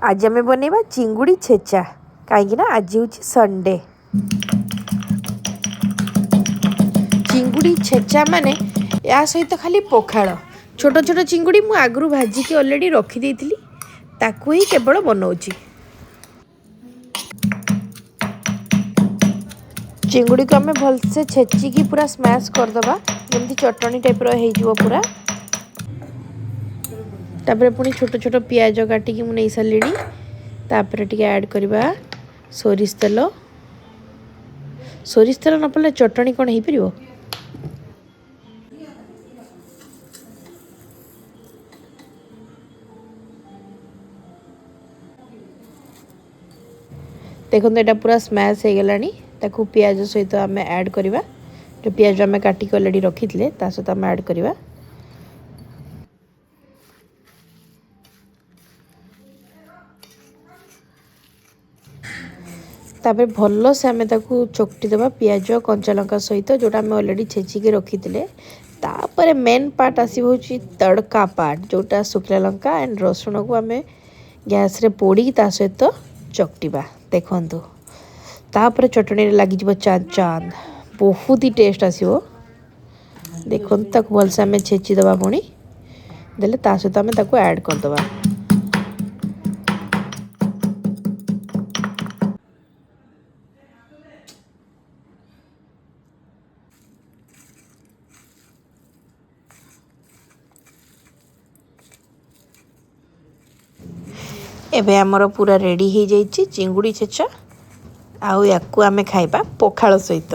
आज आम बनवा चिंगुड़ी छेचा कहीं आज हूँ संडे। चिंगुड़ी छेचा माने या सहित खाली पखाड़ छोट छोट चिंगुड़ी मु आगु भाजिकी ऑलरेडी रखी ताकू ही केवल बनाऊँगी। चिंगुड़ी को आम भलसे छेचिकी पूरा स्मैश करदे जमी चटनी टाइप रो पूरा। तापर पुणी छोट छोट पियाज काटिकी मुझे सारे तापर टी ऐड करवा सोरिष तेल न पड़े चटनी कौन हो पार। देखो यहाँ पूरा स्मैश हो गला ताकू पियाज सहित आम ऐड करवा जो पियाज आम काटिक अलरेडी रखी थे सहित आम ऐड करवा। तापर भल से आम चकटी देवा पियाज कंचा लंका सहित जोटा आम ऑलरेडी छेचिकी रखी थे। तापर मेन पार्ट आसो तड़का पार्ट जोटा शुखला लंका एंड रसुण को आम गैस रे पोड़ी सहित चकटिबा। देखु तापर चटनी लगे चांद चांद बहुत ही टेस्ट आसो। देखो भलसे आम छेचिदेवा पुणी देले सहित आम ऐड करदे। एबे आमर पूरा रेडी हो जाइए चिंगुड़ी छेचा आउ या आमे खाइबा पखाल सहित।